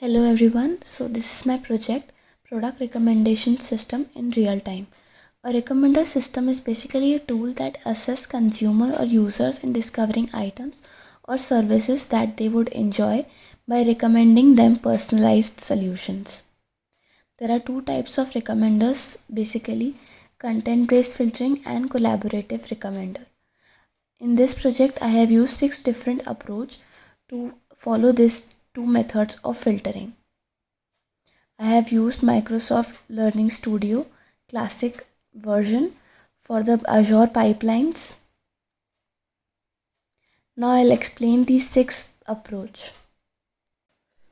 Hello everyone. So this is my project product recommendation system in real time. A recommender system is basically a tool that assists consumer or users in discovering items or services that they would enjoy by recommending them personalized solutions. There are two types of recommenders basically content based filtering and collaborative recommender. In this project I have used 6 different approach to follow these two methods of filtering. I have used Microsoft Learning Studio Classic version for the Azure pipelines. Now I'll explain these 6 approach.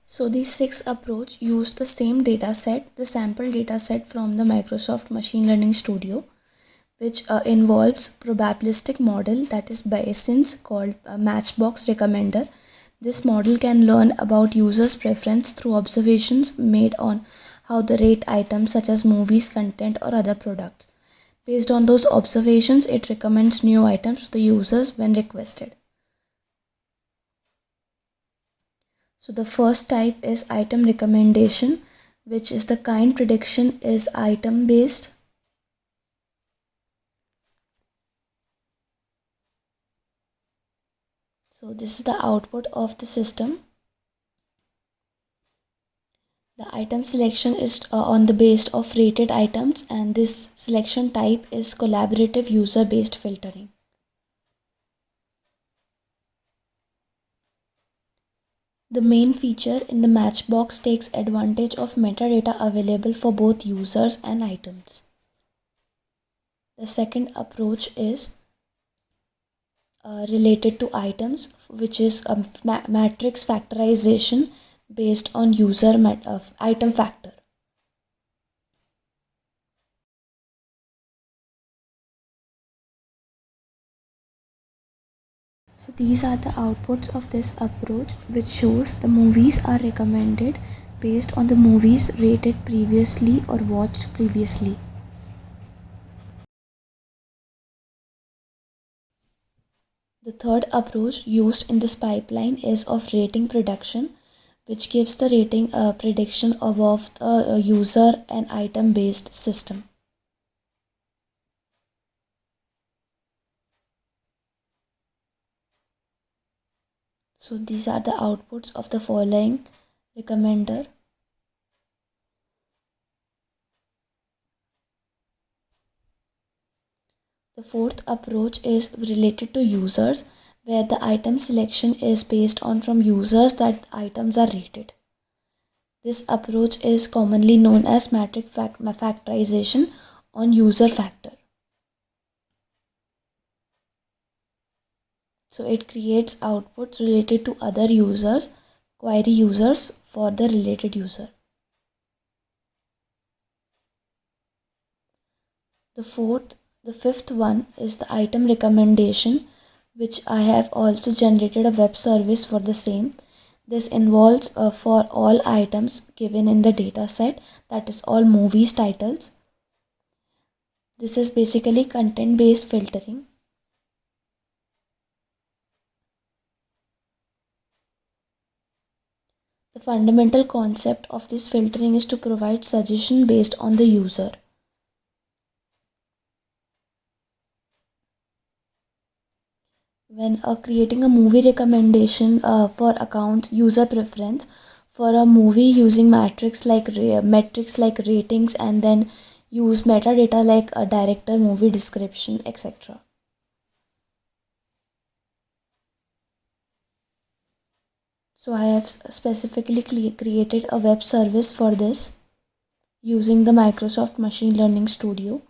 So these 6 approach use the same data set, the sample data set from the Microsoft Machine Learning Studio, which involves probabilistic model that is Bayesian's called Matchbox Recommender. This model can learn about users' preference through observations made on how they rate items such as movies, content, or other products. Based on those observations, it recommends new items to the users when requested. So the first type is item recommendation, which is the kind prediction is item based. So this is the output of the system. The item selection is on the base of rated items, and this selection type is collaborative user based filtering. The main feature in the Matchbox takes advantage of metadata available for both users and items. The second approach is related to items, which is a matrix factorization based on user item factor. So these are the outputs of this approach, which shows the movies are recommended based on the movies rated previously or watched previously. The third approach used in this pipeline is of rating prediction, which gives the rating prediction of the user and item based system. So these are the outputs of the following recommender. The fourth approach is related to users, where the item selection is based on from users that items are rated. This approach is commonly known as matrix factorization on user factor. So it creates outputs related to other users, query users for the related user. The fifth one is the item recommendation, which I have also generated a web service for the same. This involves for all items given in the data set, that is all movies titles. This is basically content based filtering. The fundamental concept of this filtering is to provide suggestion based on the user. When creating a movie recommendation for account user preference for a movie using metrics like ratings, and then use metadata like a director, movie description, etc. So I have specifically created a web service for this using the Microsoft Machine Learning Studio.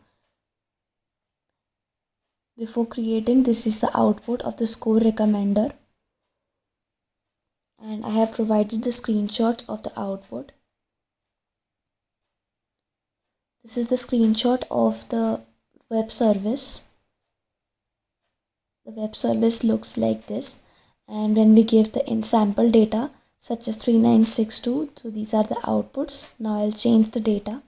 Before creating, this is the output of the score recommender, and I have provided the screenshots of the output. This is the screenshot of the web service. The web service looks like this, and when we give the sample data such as 3962, so these are the outputs. Now I'll change the data.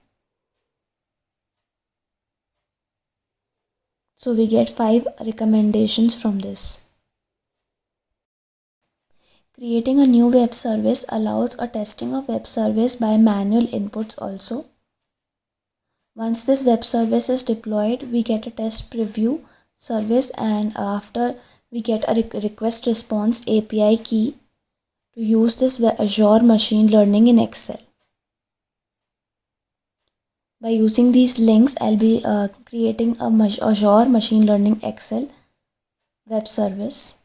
So we get 5 recommendations from this. Creating a new web service allows a testing of web service by manual inputs also. Once this web service is deployed, we get a test preview service, and after we get a request response API key to use this Azure machine learning in Excel. By using these links, I'll be creating a Azure machine learning Excel web service.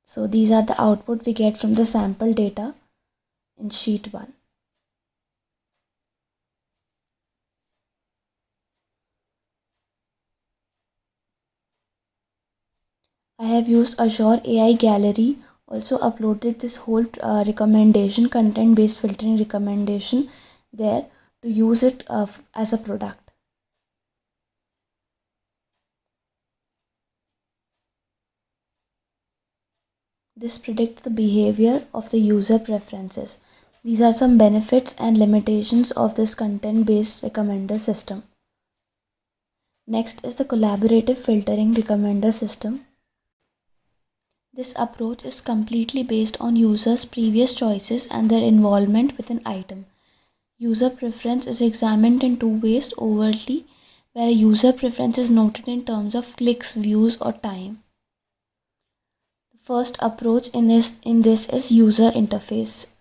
So these are the output we get from the sample data in sheet 1. I have used Azure AI Gallery, also uploaded this whole recommendation, content based filtering recommendation there to use it as a product. This predicts the behavior of the user preferences. These are some benefits and limitations of this content based recommender system. Next is the collaborative filtering recommender system. This approach is completely based on users' previous choices and their involvement with an item. User preference is examined in two ways: overtly, where a user preference is noted in terms of clicks, views, or time. The first approach in this is user interface.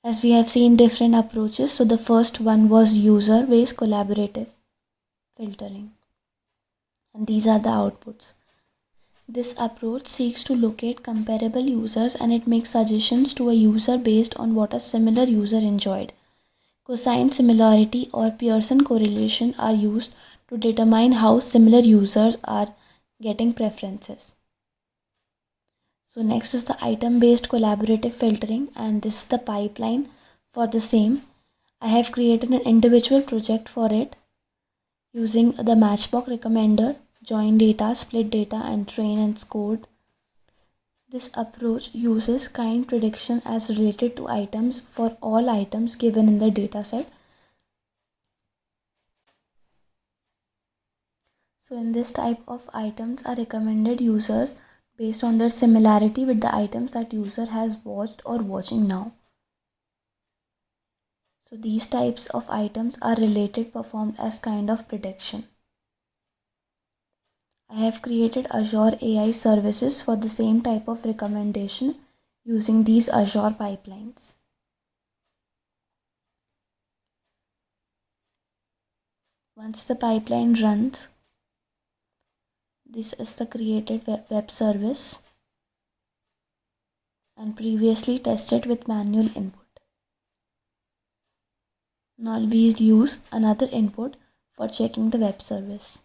As we have seen different approaches, so the first one was user-based collaborative filtering. And these are the outputs. This approach seeks to locate comparable users and it makes suggestions to a user based on what a similar user enjoyed. Cosine similarity or Pearson correlation are used to determine how similar users are getting preferences. So next is the item based collaborative filtering, and this is the pipeline for the same. I have created an individual project for it using the Matchbox recommender, join data, split data, and train and scored. This approach uses kind prediction as related to items for all items given in the dataset. So in this type of items are recommended users based on their similarity with the items that user has watched or watching now. So these types of items are related performed as kind of prediction. I have created Azure AI services for the same type of recommendation using these Azure pipelines. Once the pipeline runs, this is the created web service and previously tested with manual input. Now we use another input for checking the web service.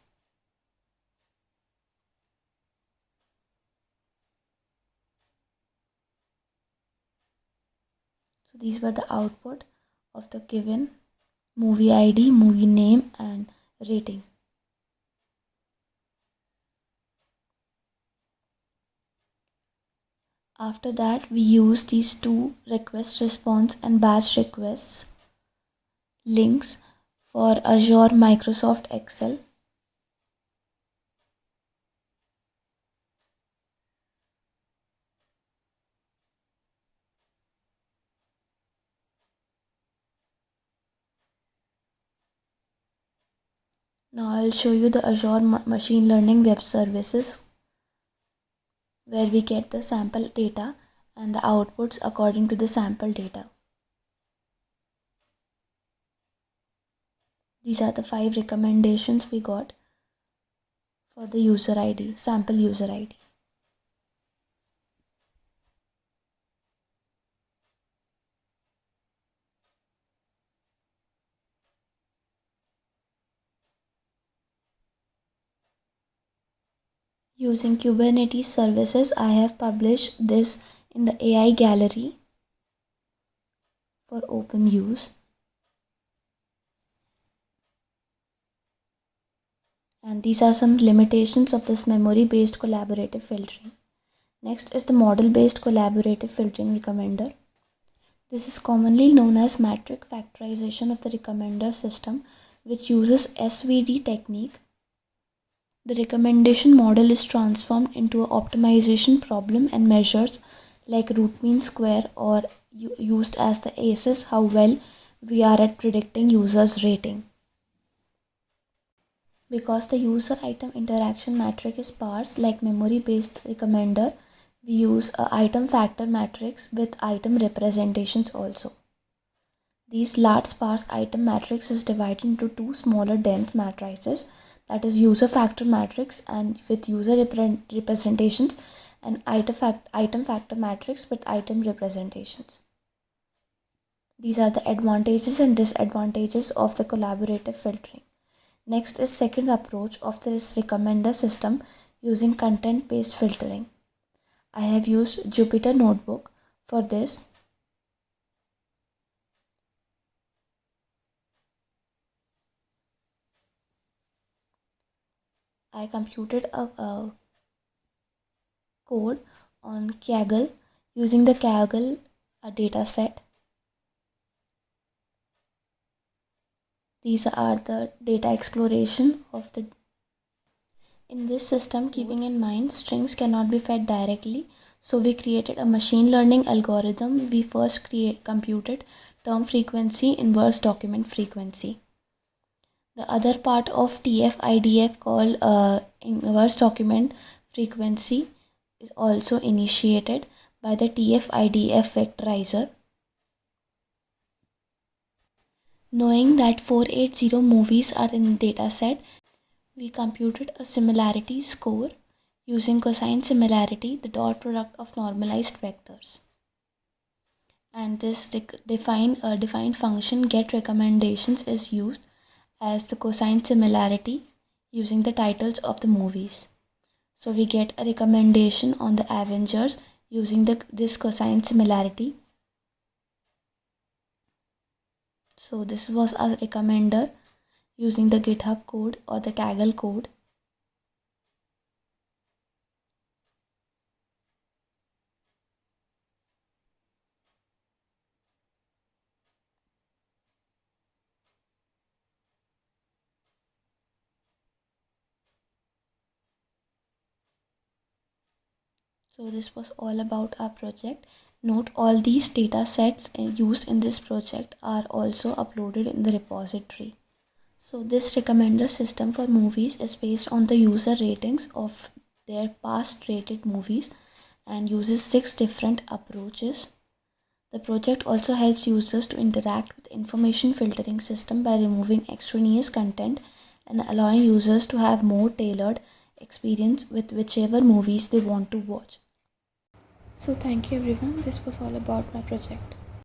So these were the output of the given movie ID, movie name, and rating. After that, we use these two request response and batch requests links for Azure Microsoft Excel. Now I'll show you the Azure Machine Learning Web Services, where we get the sample data and the outputs according to the sample data. These are the 5 recommendations we got for the user ID, sample user ID. Using Kubernetes services, I have published this in the AI Gallery for open use. And these are some limitations of this memory-based collaborative filtering. Next is the model-based collaborative filtering recommender. This is commonly known as matrix factorization of the recommender system, which uses SVD technique The recommendation model is transformed into an optimization problem and measures like root mean square or used as the assess how well we are at predicting users' rating. Because the user item interaction matrix is sparse like memory based recommender, we use a item factor matrix with item representations also. These large sparse item matrix is divided into two smaller dense matrices, that is user factor matrix and with user representations, and item factor matrix with item representations. These are the advantages and disadvantages of the collaborative filtering. Next is second approach of this recommender system using content based filtering. I have used Jupyter Notebook for this. I computed a code on Kaggle using the Kaggle data set. These are the data exploration of the. In this system, keeping in mind strings cannot be fed directly, so we created a machine learning algorithm. We first computed term frequency, inverse document frequency. The other part of TF-IDF called inverse document frequency is also initiated by the TF-IDF vectorizer. Knowing that 480 movies are in the dataset, we computed a similarity score using cosine similarity, the dot product of normalized vectors. And this defined function get recommendations is used as the cosine similarity using the titles of the movies. So we get a recommendation on the Avengers using this cosine similarity. So this was a recommender using the GitHub code or the Kaggle code. So this was all about our project. Note all these data sets used in this project are also uploaded in the repository. So this recommender system for movies is based on the user ratings of their past rated movies and uses 6 different approaches. The project also helps users to interact with information filtering system by removing extraneous content and allowing users to have more tailored experience with whichever movies they want to watch. So thank you everyone. This was all about my project.